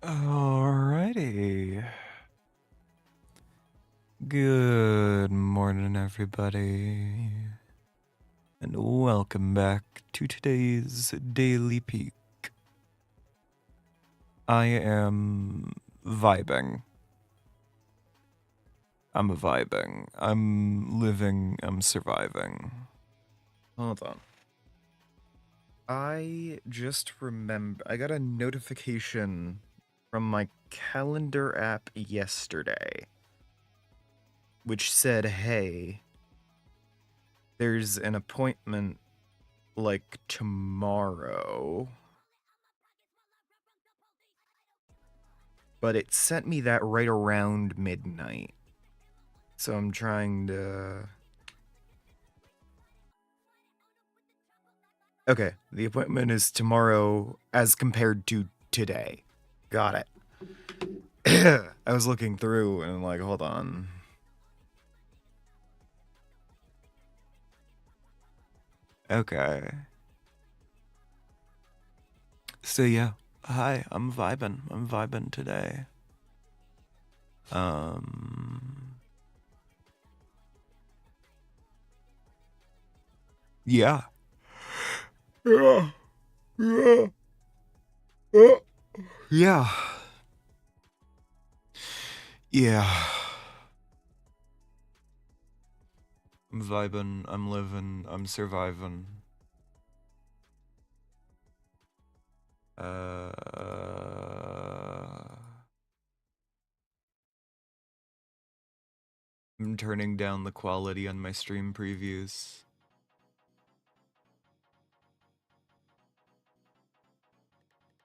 Alrighty. Good morning, everybody. And welcome back to today's Daily Peak. I am vibing. I'm vibing. I'm living. I'm surviving. Hold on. I just remember I got a notification from my calendar app yesterday, which said, hey, there's an appointment like tomorrow. But it sent me that right around midnight. So I'm trying to... Okay, the appointment is tomorrow as compared to today. Got it. I was looking through and I'm like, hold on. Okay. So yeah, hi, I'm vibing. I'm vibing today. Yeah. Yeah. Yeah. Yeah. Yeah. I'm vibing, I'm living, I'm surviving. I'm turning down the quality on my stream previews.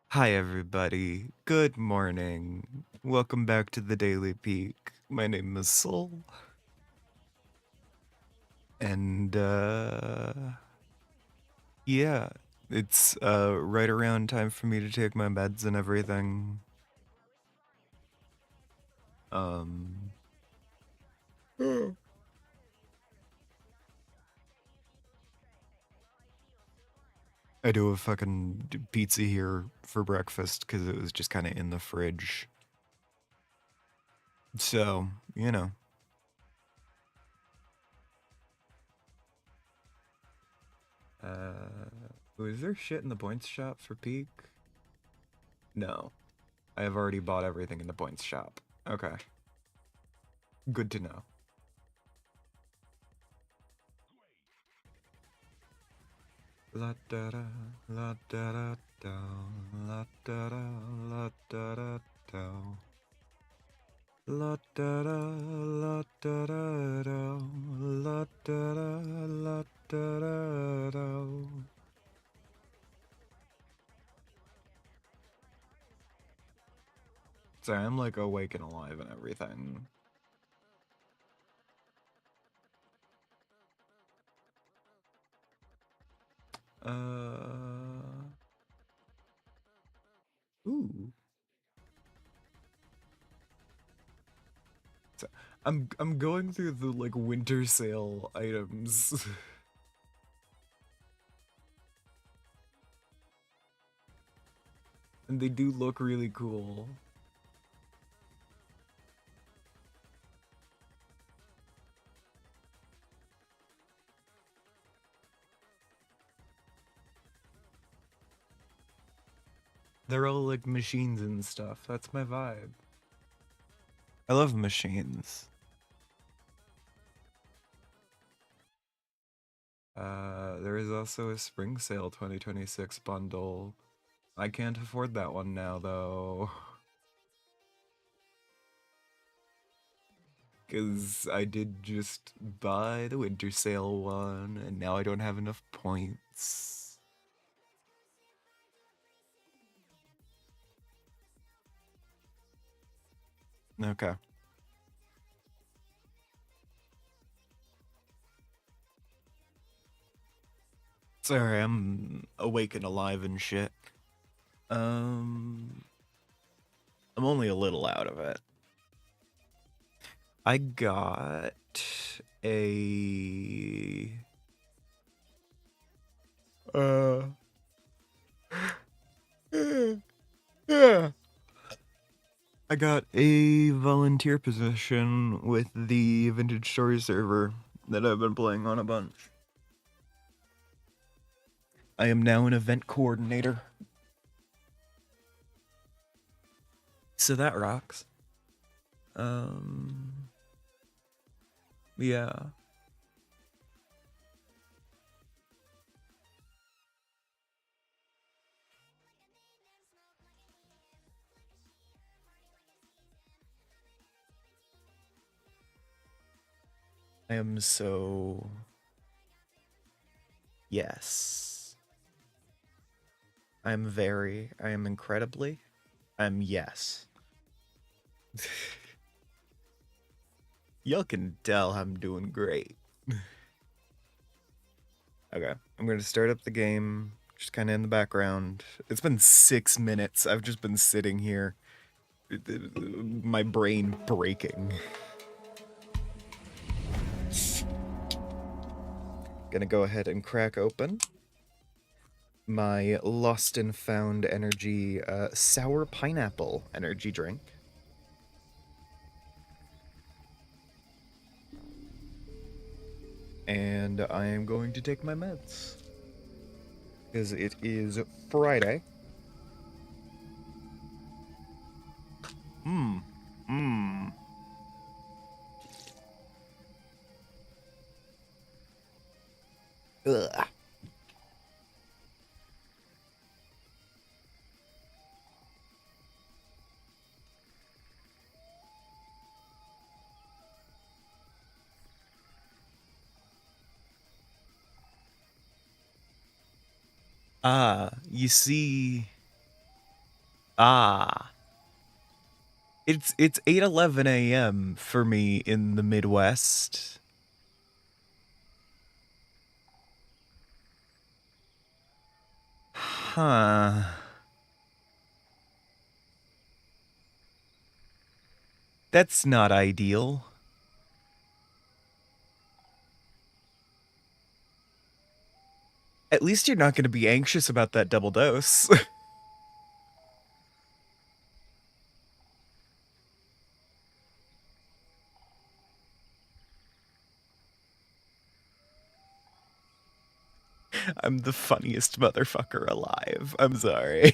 Hi everybody, good morning. Welcome back to the Daily Peak. My name is Soul. And yeah, it's right around time for me to take my meds and everything. I do a fucking pizza here for breakfast because it was just kind of in the fridge. So, you know. Is there shit in the points shop for Peak? No. I have already bought everything in the points shop. Okay. Good to know. La da da, la da da da, la da da, la da da da. La da da, la da da da, la da da, la da da da. Sorry, I'm like awake and alive and everything. Ooh. So, I'm going through the like winter sale items. And they do look really cool. They're all like machines and stuff. That's my vibe. I love machines. There is also a spring sale 2026 bundle. I can't afford that one now though. Because I did just buy the winter sale one, and now I don't have enough points. Okay. Sorry, I'm awake and alive and shit. I'm only a little out of it. I got a yeah. I got a volunteer position with the Vintage Story server that I've been playing on a bunch. I am now an event coordinator. So that rocks. Yeah. I am so... Yes. I am incredibly, yes. Y'all can tell I'm doing great. Okay, I'm gonna start up the game, just kind of in the background. It's been 6 minutes. I've just been sitting here, my brain breaking. Gonna go ahead and crack open my Lost and Found Energy Sour Pineapple energy drink. And I am going to take my meds. Because it is Friday. Ugh. You see... Ah. It's 8:11 a.m. for me in the Midwest. Huh. That's not ideal. At least you're not going to be anxious about that double dose. I'm the funniest motherfucker alive. I'm sorry.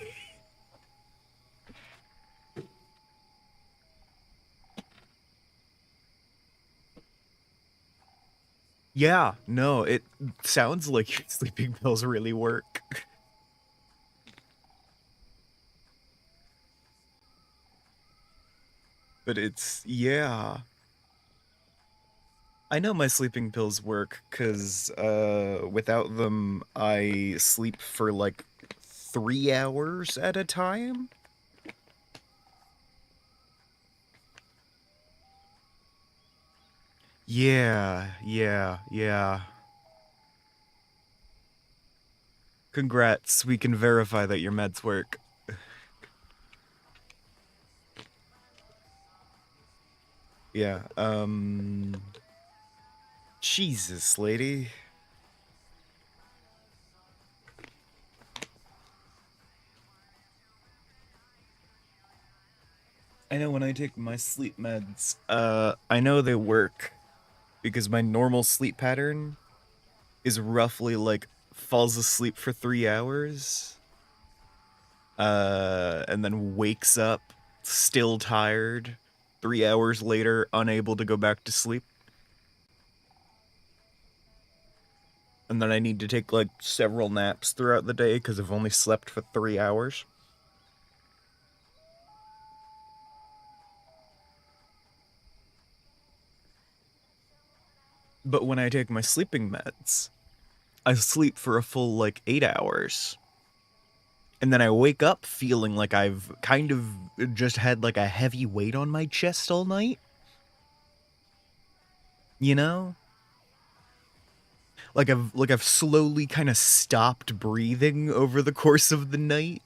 Yeah, no, it sounds like your sleeping pills really work. But it's, yeah. I know my sleeping pills work because without them, I sleep for like 3 hours at a time. Yeah. Congrats, we can verify that your meds work. Yeah, Jesus, lady. I know when I take my sleep meds, I know they work because my normal sleep pattern is roughly like falls asleep for 3 hours, and then wakes up still tired, 3 hours later, unable to go back to sleep. And then I need to take like several naps throughout the day because I've only slept for 3 hours. But when I take my sleeping meds, I sleep for a full like 8 hours. And then I wake up feeling like I've kind of just had like a heavy weight on my chest all night. You know? Like I've slowly kind of stopped breathing over the course of the night.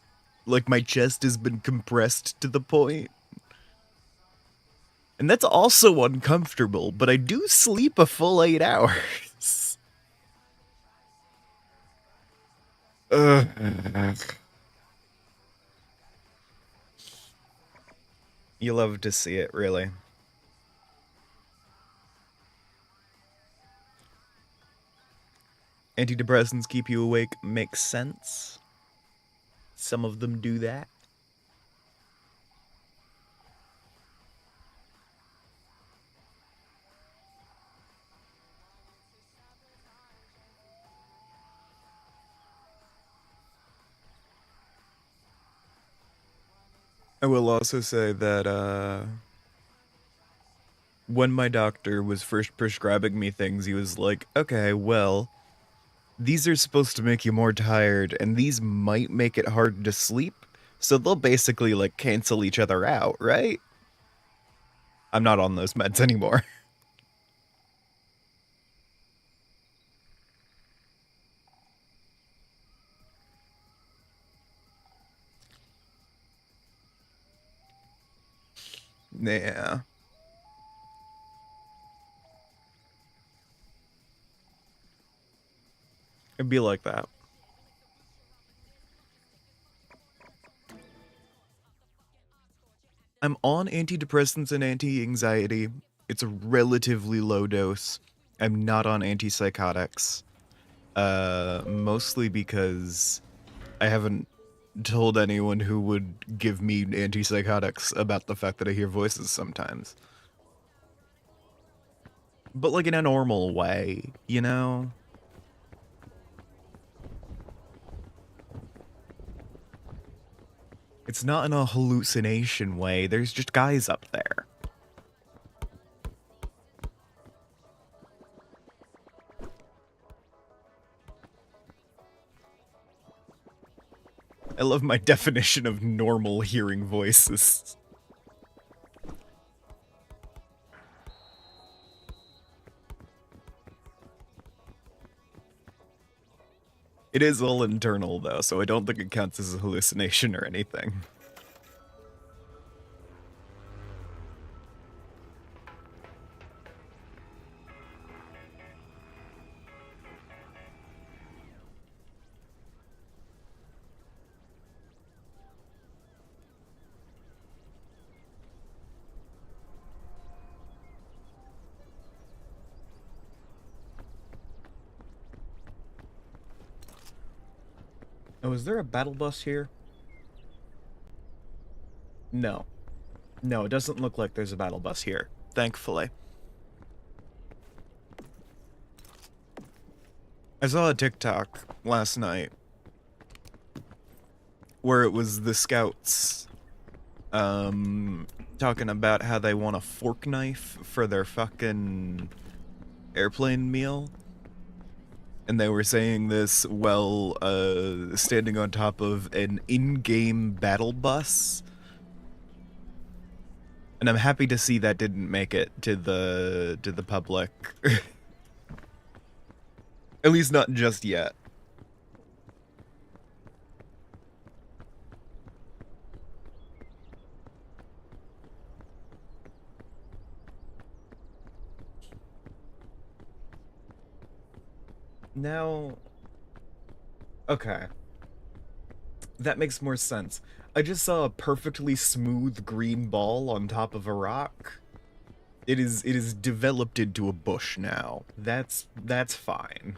Like my chest has been compressed to the point. And that's also uncomfortable, but I do sleep a full 8 hours. Ugh. You love to see it, really. Antidepressants keep you awake makes sense. Some of them do that. I will also say that when my doctor was first prescribing me things, he was like, okay, well, these are supposed to make you more tired, and these might make it hard to sleep, so they'll basically, like, cancel each other out, right? I'm not on those meds anymore. Yeah. It'd be like that. I'm on antidepressants and anti-anxiety. It's a relatively low dose. I'm not on antipsychotics. Mostly because I haven't told anyone who would give me antipsychotics about the fact that I hear voices sometimes. But like in a normal way, you know? It's not in a hallucination way, there's just guys up there. I love my definition of normal hearing voices. It is all internal, though, so I don't think it counts as a hallucination or anything. Oh, is there a battle bus here? No. No, it doesn't look like there's a battle bus here, thankfully. I saw a TikTok last night where it was the scouts talking about how they want a fork knife for their fucking airplane meal. And they were saying this while standing on top of an in-game battle bus. And I'm happy to see that didn't make it to the public. At least not just yet. Now, okay. That makes more sense. I just saw a perfectly smooth green ball on top of a rock. It is developed into a bush now. That's fine.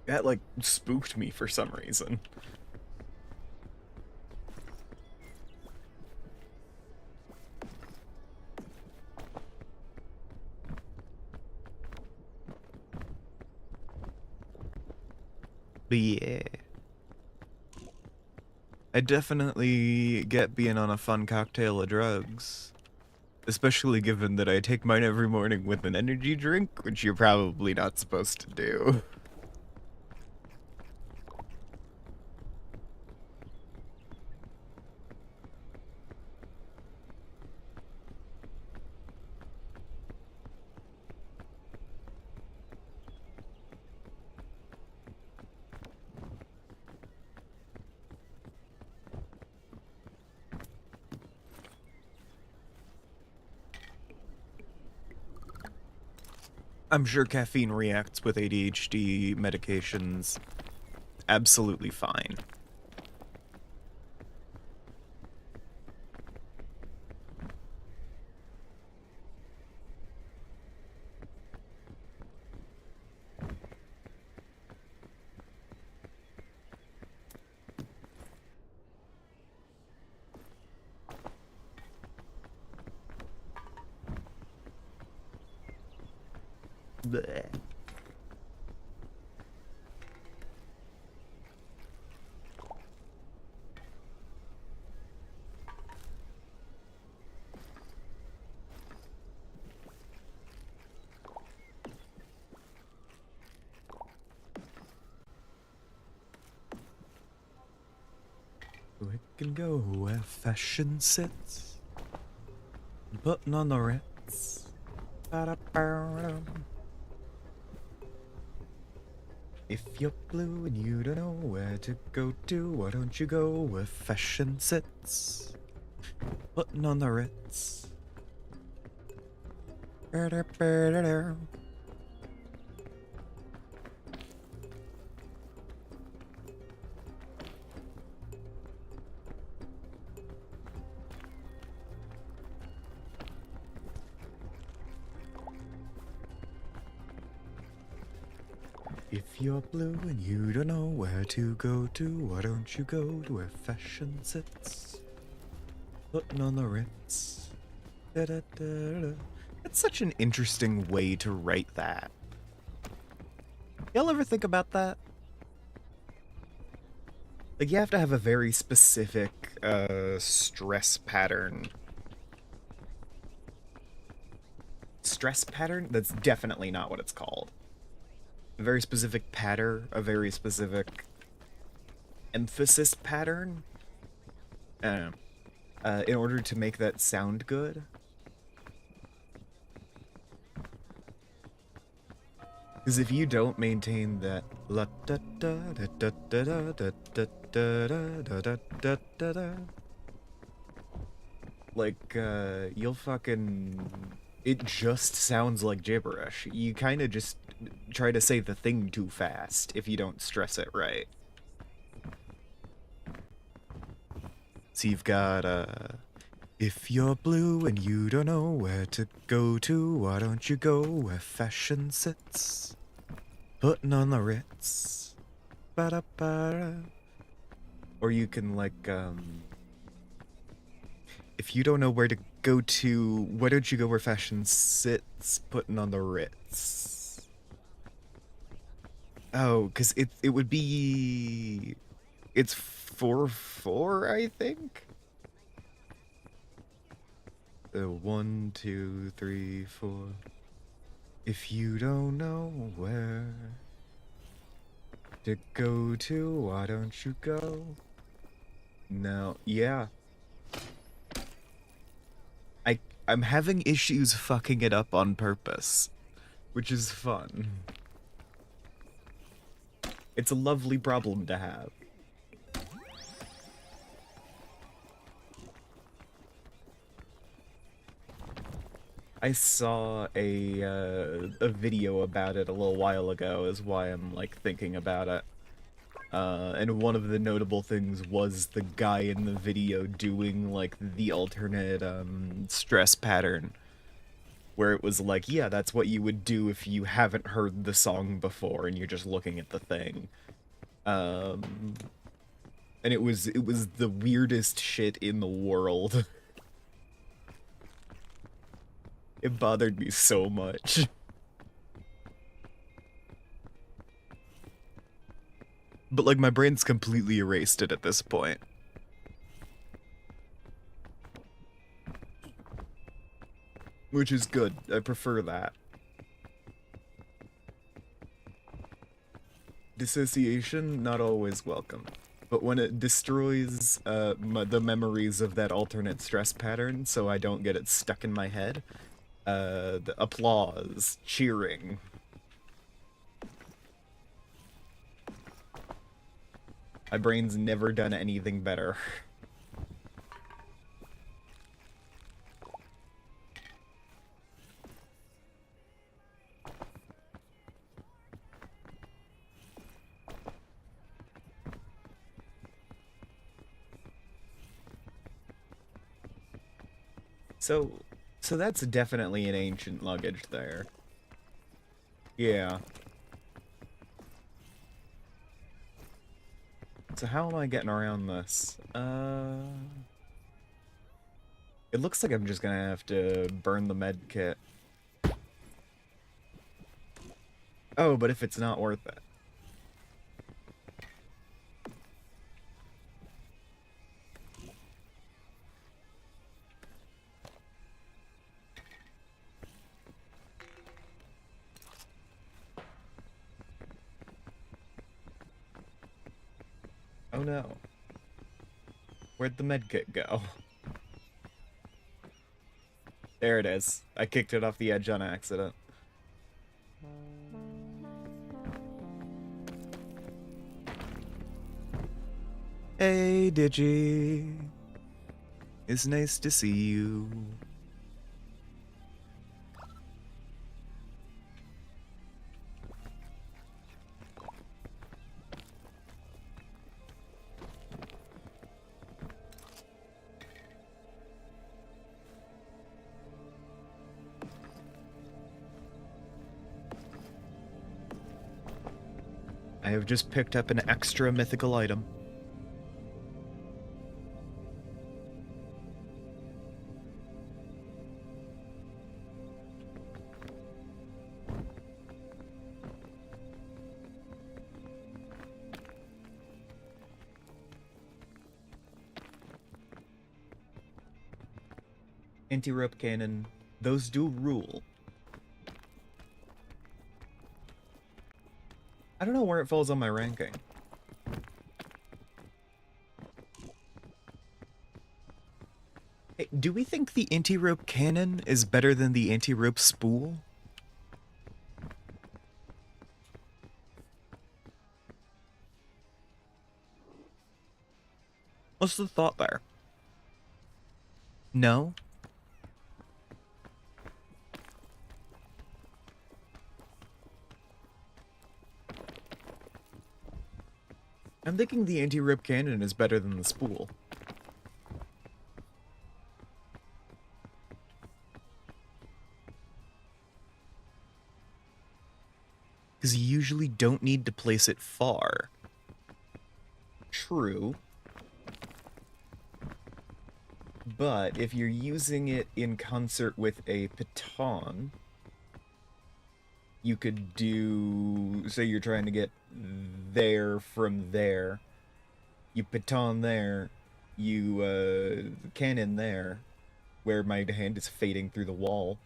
That, like, spooked me for some reason. But yeah. I definitely get being on a fun cocktail of drugs. Especially given that I take mine every morning with an energy drink, which you're probably not supposed to do. I'm sure caffeine reacts with ADHD medications absolutely fine. Bleh. We can go where fashion sits, putting on the Ritz. If you're blue and you don't know where to go to, why don't you go where fashion sits, putting on the Ritz. If you're blue and you don't know where to go to, why don't you go to where fashion sits, putting on the Ritz. Da-da-da-da. It's such an interesting way to write that. Y'all ever think about that? Like, you have to have a very specific stress pattern. Stress pattern? That's definitely not what it's called. A very specific pattern, a very specific emphasis pattern. I don't know. In order to make that sound good. Because if you don't maintain that la da da da da da da da da da da da da da, like you'll fucking, it just sounds like gibberish. You kind of just try to say the thing too fast if you don't stress it right. So you've got if you're blue and you don't know where to go to, why don't you go where fashion sits, putting on the Ritz. Ba-da-ba-da. Or you can, like, if you don't know where to go to, why don't you go where fashion sits, putting on the Ritz. Oh, because it would be, it's 4/4, I think. 1, 2, 3, 4. If you don't know where to go to, why don't you go? No, yeah. I'm having issues fucking it up on purpose, which is fun. It's a lovely problem to have. I saw a video about it a little while ago, is why I'm, like, thinking about it. And one of the notable things was the guy in the video doing, like, the alternate, stress pattern. Where it was like, yeah, that's what you would do if you haven't heard the song before and you're just looking at the thing. And it was the weirdest shit in the world. It bothered me so much. But, like, my brain's completely erased it at this point. Which is good. I prefer that. Dissociation, not always welcome. But when it destroys the memories of that alternate stress pattern so I don't get it stuck in my head, the applause, cheering. My brain's never done anything better. So that's definitely an ancient luggage there. Yeah. So how am I getting around this? It looks like I'm just gonna have to burn the med kit. Oh, but if it's not worth it. Oh no. Where'd the medkit go? There it is. I kicked it off the edge on accident. Hey, Digi. It's nice to see you. I have just picked up an extra mythical item. Anti-rope cannon. Those do rule. I don't know where it falls on my ranking. Hey, do we think the anti-rope cannon is better than the anti-rope spool? What's the thought there? No? I'm thinking the anti-rope cannon is better than the spool. Because you usually don't need to place it far. True. But if you're using it in concert with a baton, you could do, say you're trying to get there from there, you baton there, you cannon there, where my hand is fading through the wall,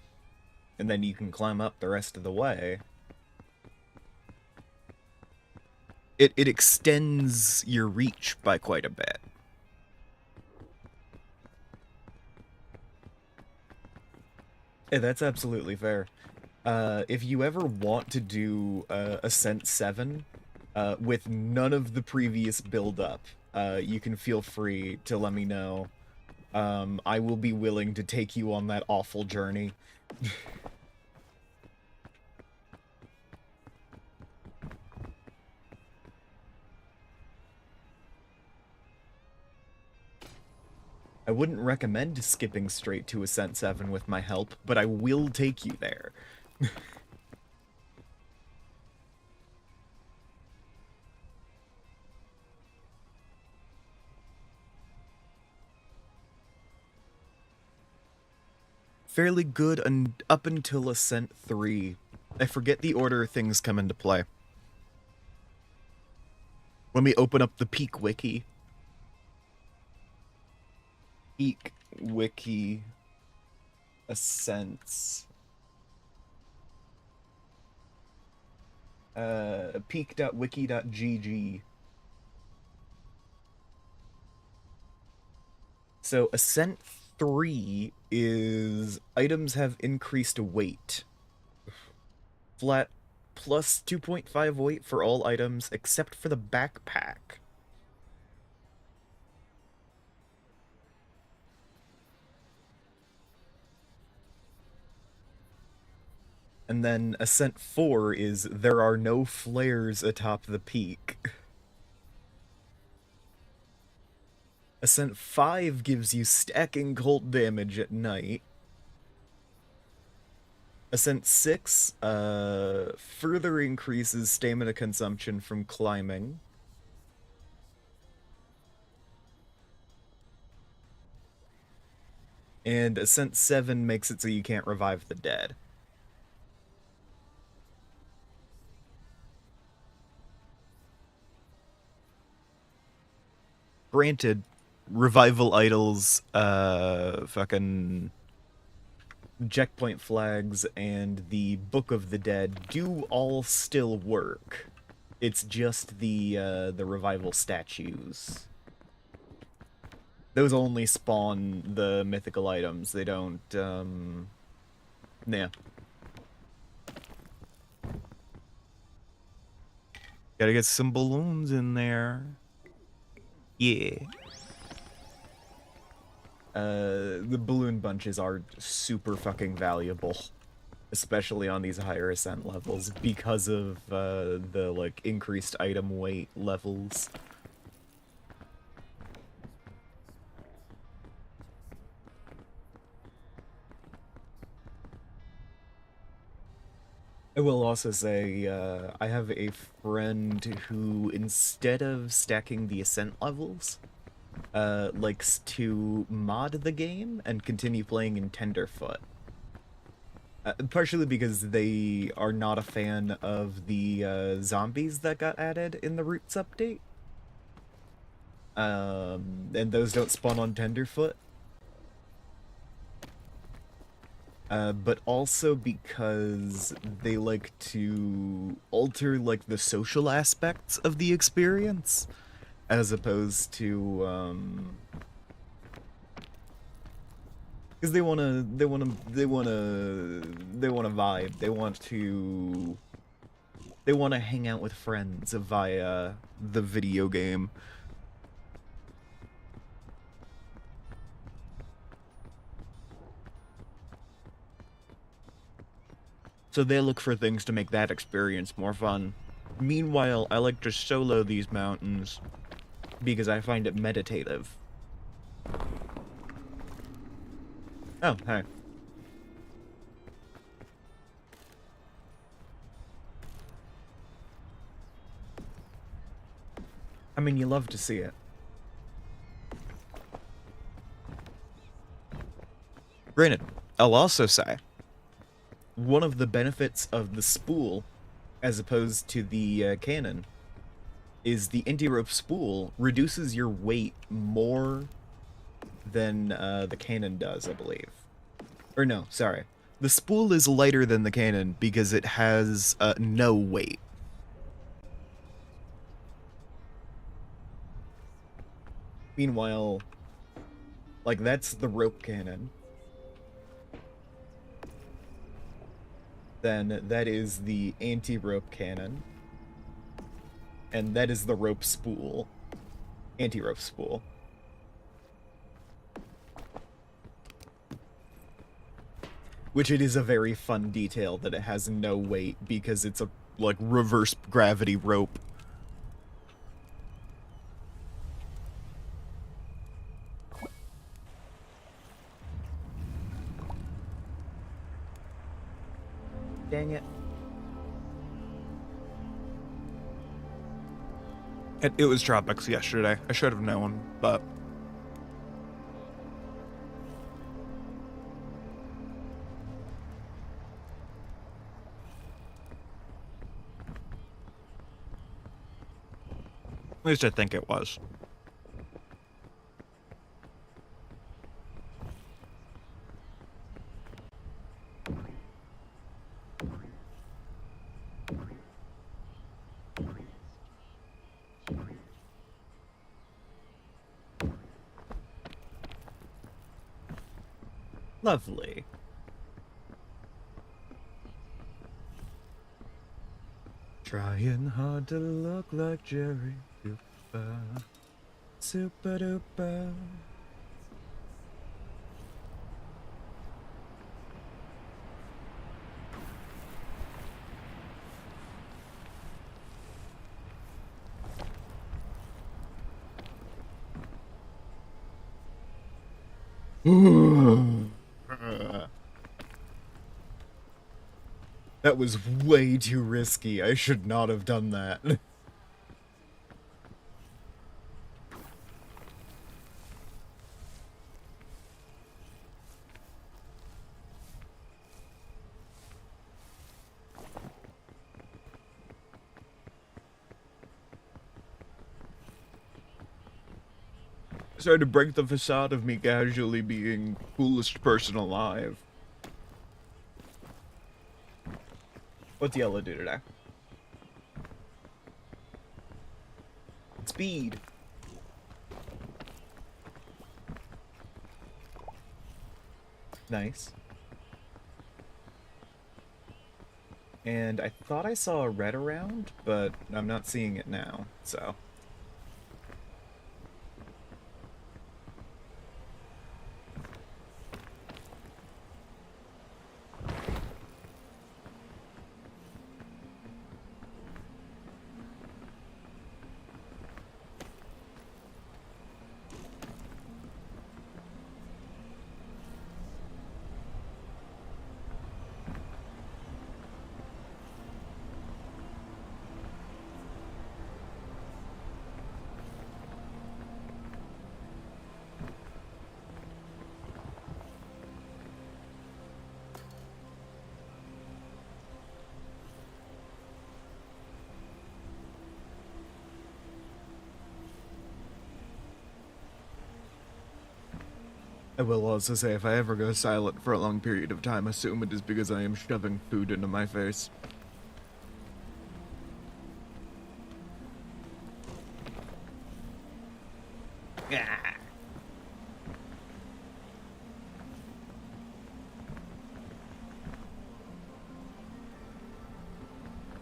and then you can climb up the rest of the way. It extends your reach by quite a bit. Yeah, that's absolutely fair. If you ever want to do Ascent 7 with none of the previous build-up, you can feel free to let me know. I will be willing to take you on that awful journey. I wouldn't recommend skipping straight to Ascent 7 with my help, but I will take you there. Fairly good up until Ascent 3. I forget the order things come into play. When we open up the Peak Wiki. Peak Wiki Ascents. Peak.wiki.gg. So Ascent 3 is items have increased weight. Flat plus 2.5 weight for all items except for the backpack. And then Ascent 4 is there are no flares atop the peak. Ascent 5 gives you stacking cold damage at night. Ascent 6 further increases stamina consumption from climbing. And Ascent 7 makes it so you can't revive the dead. granted, revival idols, fucking checkpoint flags, and the Book of the Dead do all still work. It's just the revival statues. Those only spawn the mythical items. They don't, yeah. Gotta get some balloons in there. Yeah. The balloon bunches are super fucking valuable, especially on these higher ascent levels because of the like increased item weight levels. I will also say, I have a friend who, instead of stacking the ascent levels, likes to mod the game and continue playing in Tenderfoot. Partially because they are not a fan of the zombies that got added in the Roots update. And those don't spawn on Tenderfoot. But also because they like to alter, like, the social aspects of the experience, as opposed to, because they wanna vibe. They wanna hang out with friends via the video game. So they look for things to make that experience more fun. Meanwhile, I like to solo these mountains because I find it meditative. Oh, hey. I mean, you love to see it. Granted, I'll also say, one of the benefits of the spool, as opposed to the cannon, is the anti-rope spool reduces your weight more than the cannon does, I believe. Or no, sorry. The spool is lighter than the cannon because it has no weight. Meanwhile, like, that's the rope cannon. Then that is the anti-rope cannon. And that is the rope spool. Anti-rope spool. Which it is a very fun detail that it has no weight because it's a, like, reverse gravity rope. Dang it. It was Tropics yesterday. I should have known, but... At least I think it was. Lovely. Trying hard to look like Jerry Super. Super duper. That was way too risky. I should not have done that. Sorry to break the facade of me casually being coolest person alive. What's Yellow do today? Speed. Nice. And I thought I saw a red around, but I'm not seeing it now, so. I will also say, if I ever go silent for a long period of time, assume it is because I am shoving food into my face. Ah.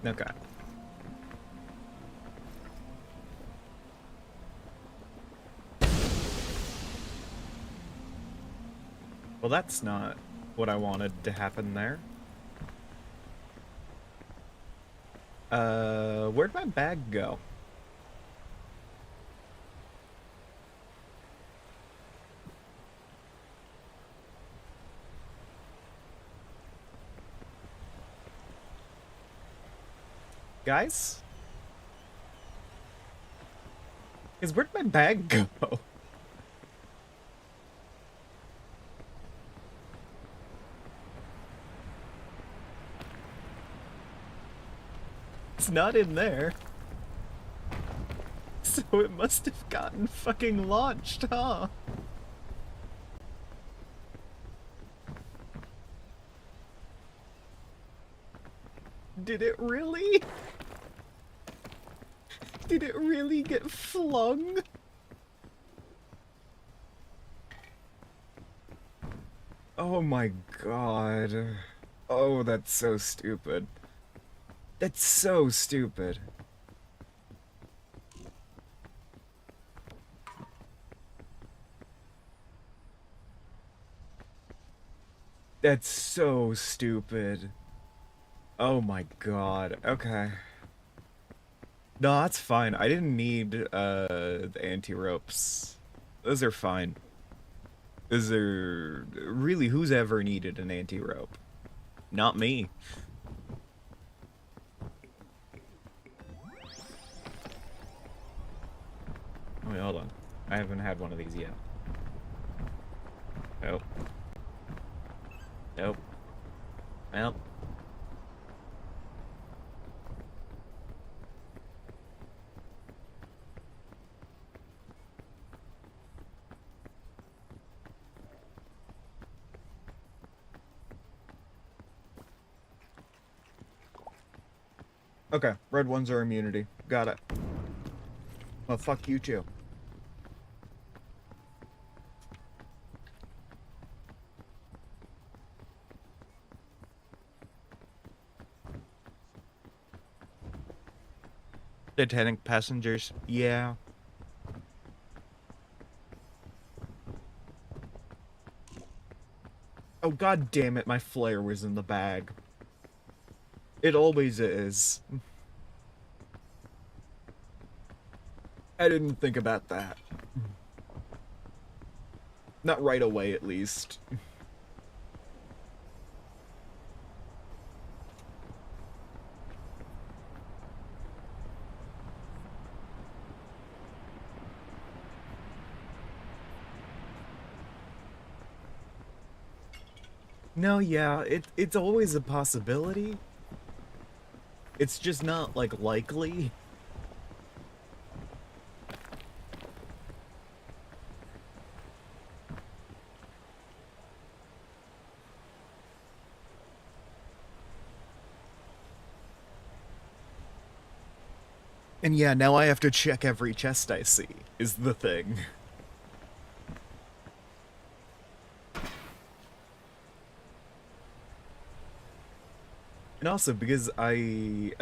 Okay. Well, that's not what I wanted to happen there. Where'd my bag go? Guys? Where'd my bag go? It's not in there. So it must have gotten fucking launched, huh? Did it really? Did it really get flung? Oh my god. Oh, that's so stupid. That's so stupid. That's so stupid. Oh my god. Okay. No, that's fine. I didn't need the anti-ropes. Those are fine. Those are really, who's ever needed an anti-rope? Not me. Wait, hold on. I haven't had one of these yet. Nope. Nope. Nope. Okay, red ones are immunity. Got it. Well, fuck you too. Titanic passengers, yeah. Oh god damn it, my flare was in the bag. It always is. I didn't think about that. Not right away, at least. No, yeah, it's always a possibility. It's just not, like, likely. And yeah, now I have to check every chest I see, is the thing. And also, because I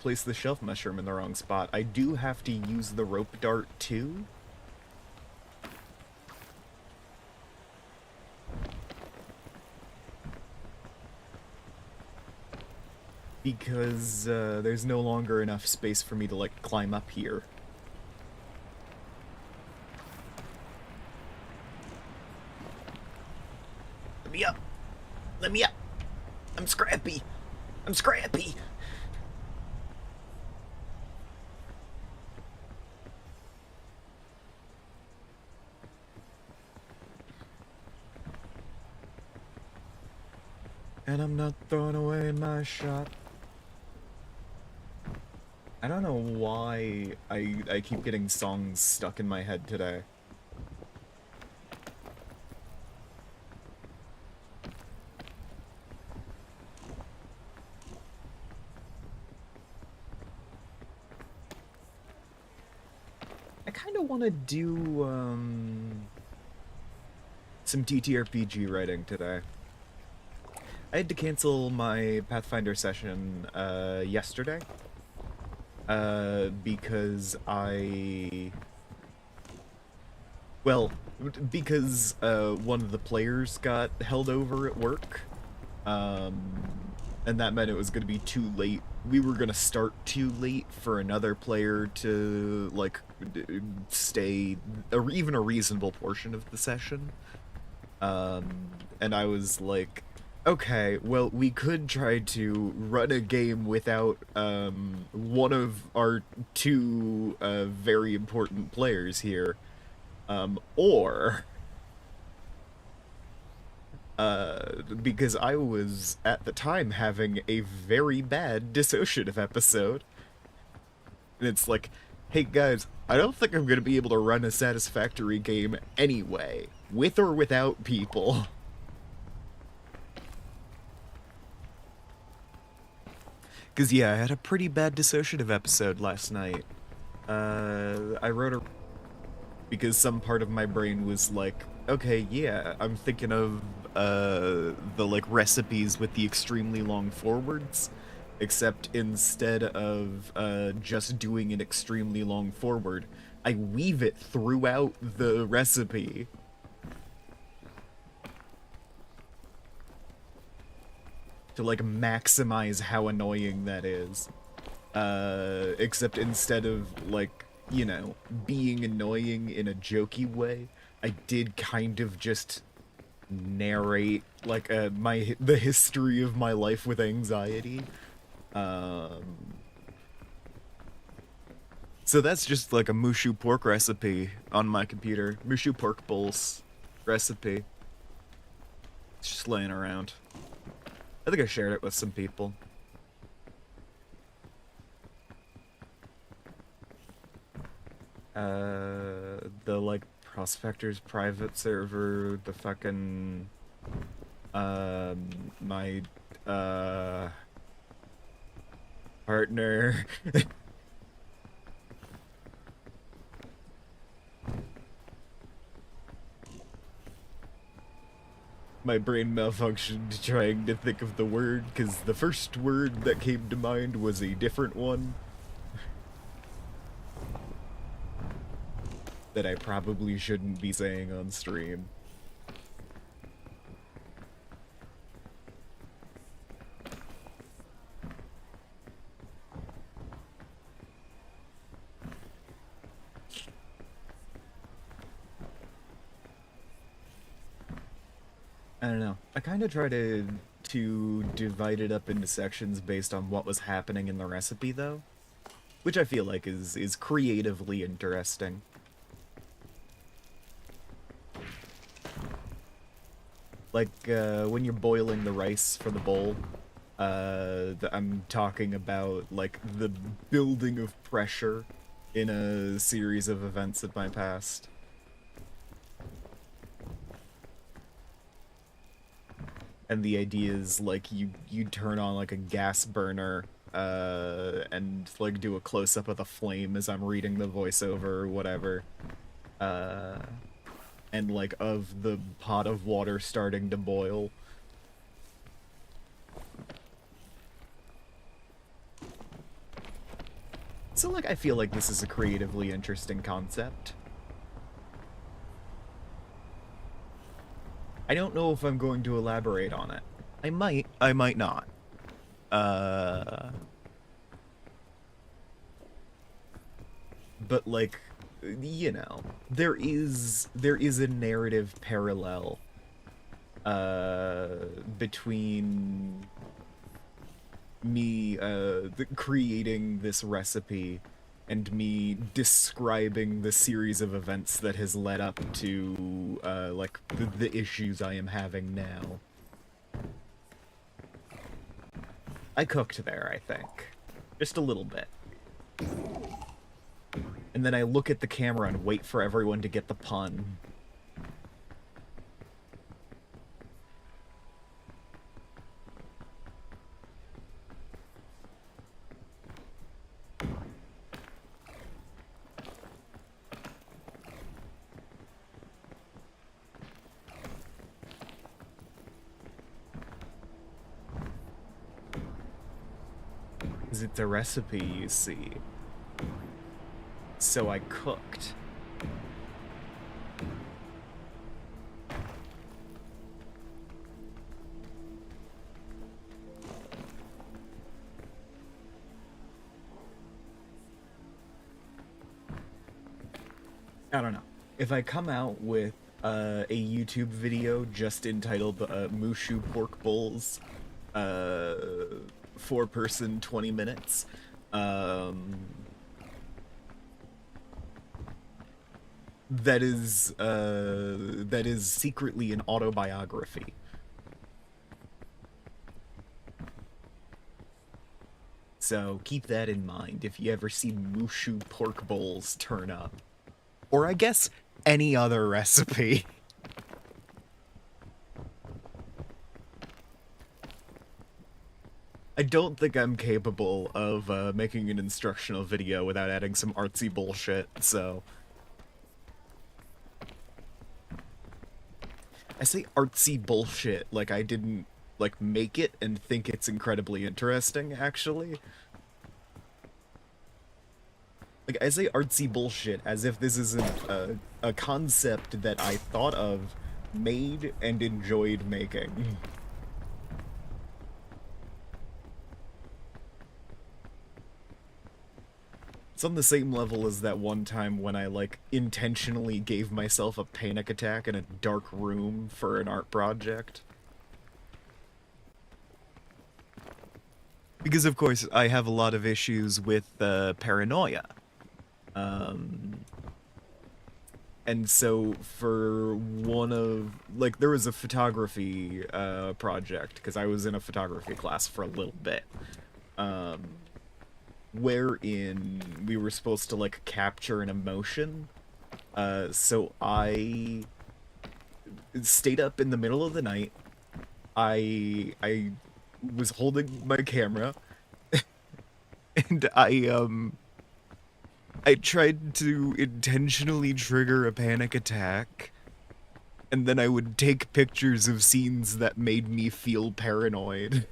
placed the shelf mushroom in the wrong spot, I do have to use the rope dart too. Because there's no longer enough space for me to, like, climb up here. Let me up! Let me up! I'm scrappy! I'm scrappy! And I'm not throwing away my shot. I don't know why I keep getting songs stuck in my head today. I kind of want to do some TTRPG writing today. I had to cancel my Pathfinder session yesterday because because one of the players got held over at work, and that meant it was going to be too late. We were going to start too late for another player to, like, stay even a reasonable portion of the session. And I was like, okay, well, we could try to run a game without one of our two very important players here, or because I was at the time having a very bad dissociative episode, and it's like, hey guys, I don't think I'm gonna be able to run a satisfactory game anyway, with or without people. Because, yeah, I had a pretty bad dissociative episode last night. I wrote a... Because some part of my brain was like, okay, yeah, I'm thinking of, the, like, recipes with the extremely long forwards, except instead of, just doing an extremely long forward, I weave it throughout the recipe. To, like, maximize how annoying that is. Except instead of, like, you know, being annoying in a jokey way, I did kind of just narrate, like, the history of my life with anxiety. So that's just, like, a mushu pork recipe on my computer. Mushu pork bowls recipe. It's just laying around. I think I shared it with some people. The, like, Prospectors private server, the fucking, my, partner. My brain malfunctioned trying to think of the word, because the first word that came to mind was a different one. That I probably shouldn't be saying on stream. I don't know. I kind of try to divide it up into sections based on what was happening in the recipe, though, which I feel like is creatively interesting. Like, when you're boiling the rice for the bowl, I'm talking about, like, the building of pressure in a series of events in my past. And the idea is, like, you turn on, like, a gas burner and like do a close-up of the flame as I'm reading the voiceover or whatever. And like of the pot of water starting to boil. So like I feel like this is a creatively interesting concept. I don't know if I'm going to elaborate on it. I might not. But like, you know, there is a narrative parallel between me creating this recipe and me describing the series of events that has led up to like the issues I am having now. I cooked there, I think. Just a little bit. And then I look at the camera and wait for everyone to get the pun. Because it's a recipe, you see. So I cooked. I don't know. If I come out with a YouTube video just entitled Mushu Pork Bowls, 4-person, 20 minutes, that is secretly an autobiography. So keep that in mind if you ever see Mushu Pork Bowls turn up. Or I guess any other recipe. I don't think I'm capable of making an instructional video without adding some artsy bullshit, so... I say artsy bullshit like I didn't, like, make it and think it's incredibly interesting, actually. Like, I say artsy bullshit as if this isn't a concept that I thought of, made, and enjoyed making. It's on the same level as that one time when I, like, intentionally gave myself a panic attack in a dark room for an art project. Because, of course, I have a lot of issues with paranoia. And so for one of, like, there was a photography project, because I was in a photography class for a little bit, wherein we were supposed to, like, capture an emotion. So I stayed up in the middle of the night. I was holding my camera, and I tried to intentionally trigger a panic attack, and then I would take pictures of scenes that made me feel paranoid.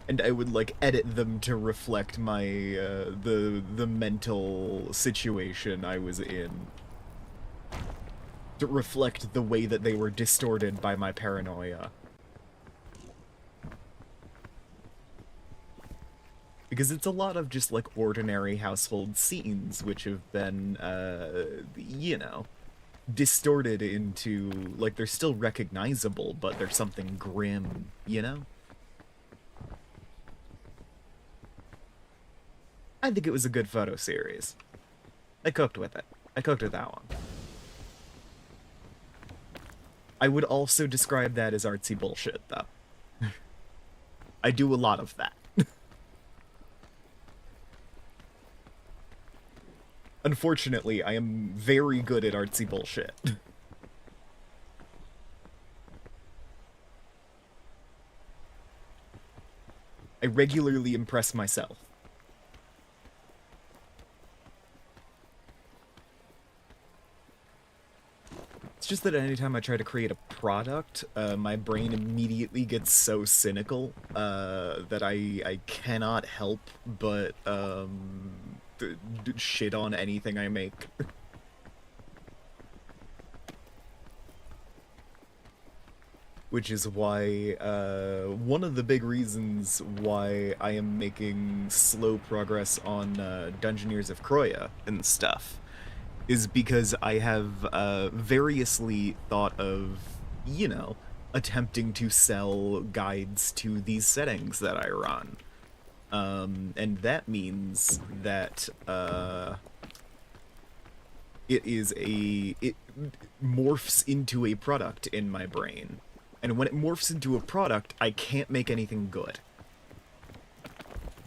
And I would, like, edit them to reflect my, the mental situation I was in. To reflect the way that they were distorted by my paranoia. Because it's a lot of just, like, ordinary household scenes, which have been, you know, distorted into, like, they're still recognizable, but there's something grim, you know? I think it was a good photo series. I cooked with it. I cooked with that one. I would also describe that as artsy bullshit, though. I do a lot of that. Unfortunately, I am very good at artsy bullshit. regularly impress myself. It's just that anytime I try to create a product, my brain immediately gets so cynical that I cannot help but shit on anything I make. Which is why, one of the big reasons why I am making slow progress on Dungeoneers of Kroya and stuff is because I have variously thought of, you know, attempting to sell guides to these settings that I run. And that means that it morphs into a product in my brain. And when it morphs into a product, I can't make anything good.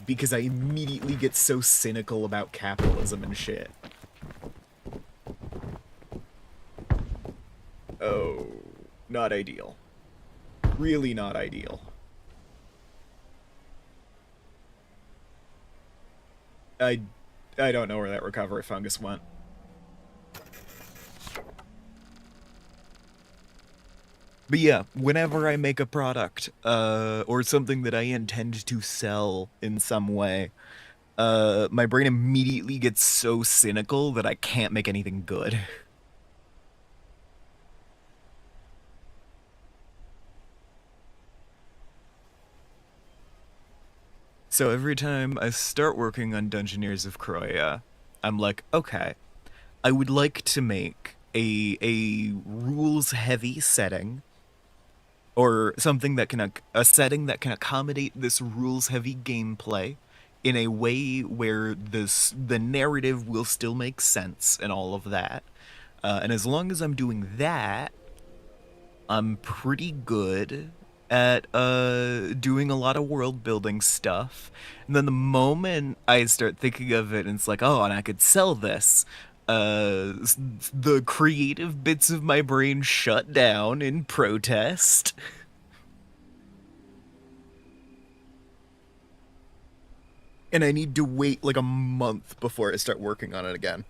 Because I immediately get so cynical about capitalism and shit. Oh, not ideal. Really not ideal. I don't know where that recovery fungus went. But yeah, whenever I make a product, or something that I intend to sell in some way, my brain immediately gets so cynical that I can't make anything good. So every time I start working on Dungeoneers of Kroya, I'm like, okay, I would like to make a rules-heavy setting, or something that can a setting that can accommodate this rules-heavy gameplay in a way where the narrative will still make sense and all of that. And as long as I'm doing that, I'm pretty good at doing a lot of world building stuff. And then the moment I start thinking of it and it's like, oh, and I could sell this, the creative bits of my brain shut down in protest. And I need to wait like a month before I start working on it again.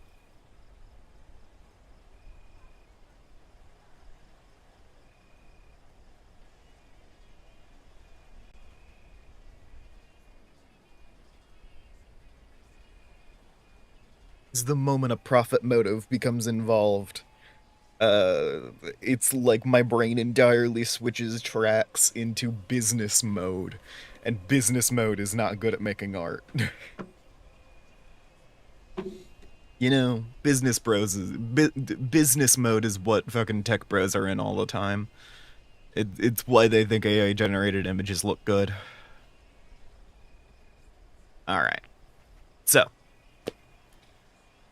It's the moment a profit motive becomes involved. It's like my brain entirely switches tracks into business mode, and business mode is not good at making art. You know, business mode is what fucking tech bros are in all the time. It's why they think AI generated images look good. All right, so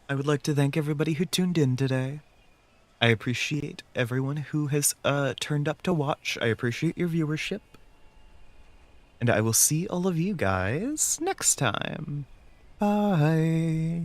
I would like to thank everybody who tuned in today. I appreciate everyone who has turned up to watch. I appreciate your viewership. And I will see all of you guys next time. Bye.